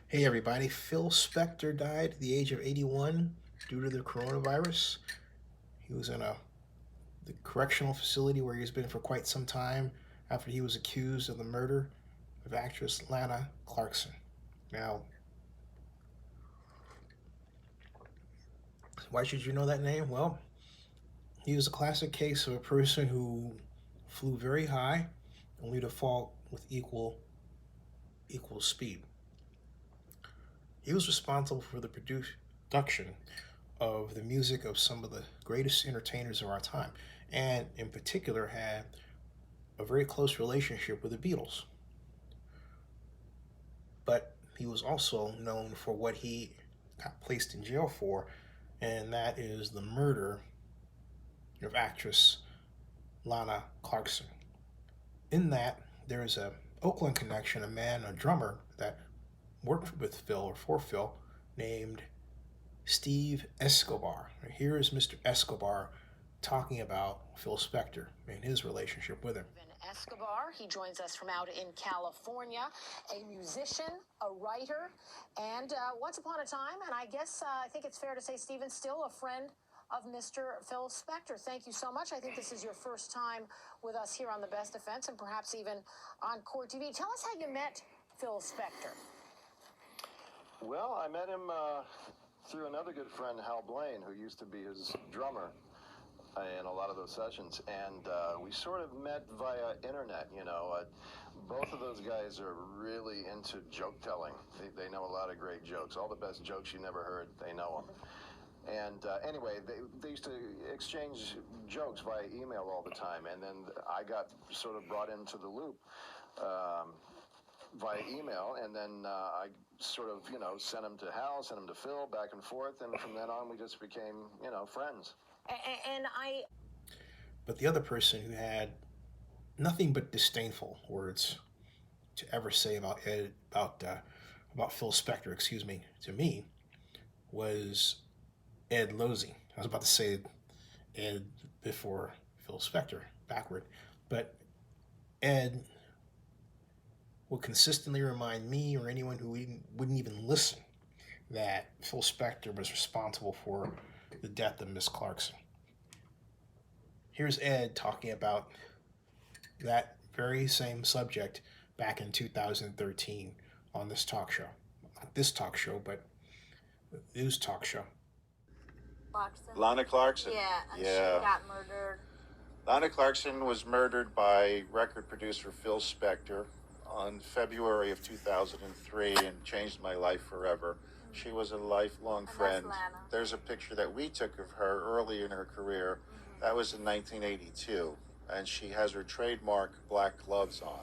Hey everybody, Phil Spector died at the age of 81 due to the coronavirus. He was in the correctional facility where he's been for quite some time after he was accused of the murder of actress Lana Clarkson. Now, why should you know that name? Well, he was a classic case of a person who flew very high only to fall with equal speed. He was responsible for the production of the music of some of the greatest entertainers of our time, and in particular had a very close relationship with the Beatles. But he was also known for what he got placed in jail for, and that is the murder of actress Lana Clarkson. In that, there is a Oakland connection, a drummer that worked with Phil or for Phil, named Steve Escobar. Here is Mr. Escobar talking about Phil Spector and his relationship with him. Escobar. He joins us from out in California, a musician, a writer, and once upon a time, and I guess I think it's fair to say, Stephen, still a friend of Mr. Phil Spector. Thank you so much. I think this is your first time with us here on The Best Defense and perhaps even on Court TV. Tell us how you met Phil Spector. Well, I met him through another good friend, Hal Blaine, who used to be his drummer in a lot of those sessions, and we sort of met via internet. Both of those guys are really into joke telling. They know a lot of great jokes, all the best jokes you never heard, they know them. And anyway, they used to exchange jokes via email all the time, and then I got sort of brought into the loop via email, and then I sort of, sent them to Hal, sent them to Phil, back and forth, and from then on we just became, friends. But the other person who had nothing but disdainful words to ever say about Phil Spector, to me, was Ed Lozzi. I was about to say Ed before Phil Spector, backward, but Ed would consistently remind me or anyone who wouldn't even listen that Phil Spector was responsible for the death of Miss Clarkson. Here's Ed talking about that very same subject back in 2013 on this talk show. Not this talk show, but the news talk show. Clarkson? Lana Clarkson. Yeah, and she got murdered. Lana Clarkson was murdered by record producer Phil Spector on February of 2003 and changed my life forever. She was a lifelong friend. There's a picture that we took of her early in her career. That was in 1982, and she has her trademark black gloves on.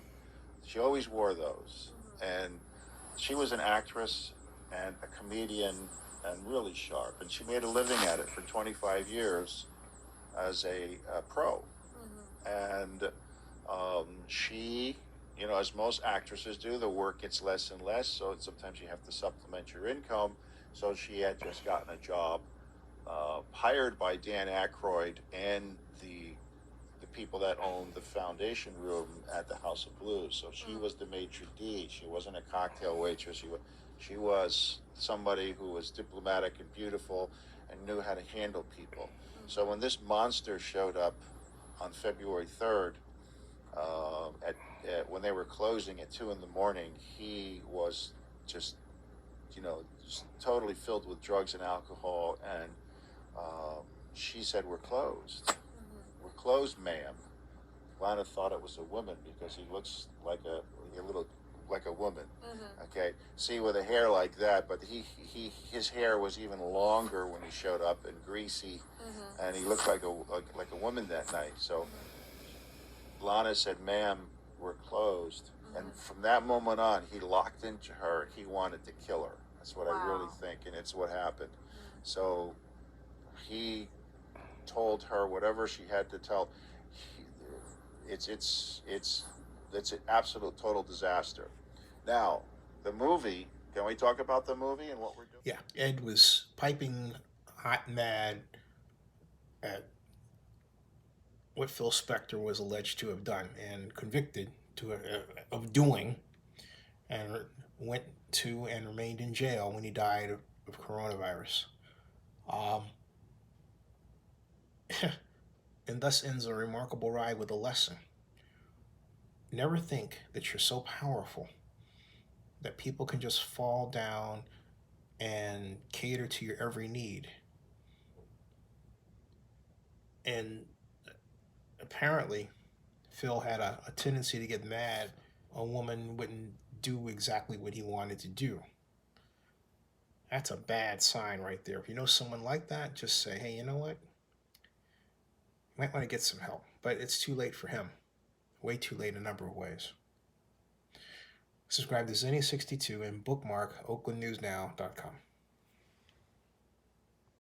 She always wore those, and she was an actress and a comedian and really sharp, and she made a living at it for 25 years as a pro. And she, as most actresses do, the work gets less and less, so sometimes you have to supplement your income. So she had just gotten a job hired by Dan Aykroyd and the people that owned the foundation room at the House of Blues. So she was the maitre d'. She wasn't a cocktail waitress. She was somebody who was diplomatic and beautiful and knew how to handle people. So when this monster showed up on February 3rd, when they were closing at 2 a.m, he was just totally filled with drugs and alcohol, and she said, "We're closed." "We're closed, ma'am." Lana thought it was a woman because he looks like a woman. Okay, see, with a hair like that, but his hair was even longer when he showed up and greasy, and he looked like a woman that night. So Lana said, "Ma'am, we're closed." And from that moment on, he locked into her. He wanted to kill her. That's what I really think, and it's what happened. So he told her whatever she had to tell. It's an absolute total disaster. Now, the movie. Can we talk about the movie and what we're doing? Yeah, Ed was piping hot and mad at what Phil Spector was alleged to have done and convicted of doing, and went to and remained in jail when he died of coronavirus. And thus ends a remarkable ride with a lesson. Never think that you're so powerful that people can just fall down and cater to your every need. And apparently, Phil had a tendency to get mad a woman wouldn't do exactly what he wanted to do. That's a bad sign right there. If you know someone like that, just say, hey, you know what? You might want to get some help. But it's too late for him. Way too late in a number of ways. Subscribe to Zenny62 and bookmark oaklandnewsnow.com.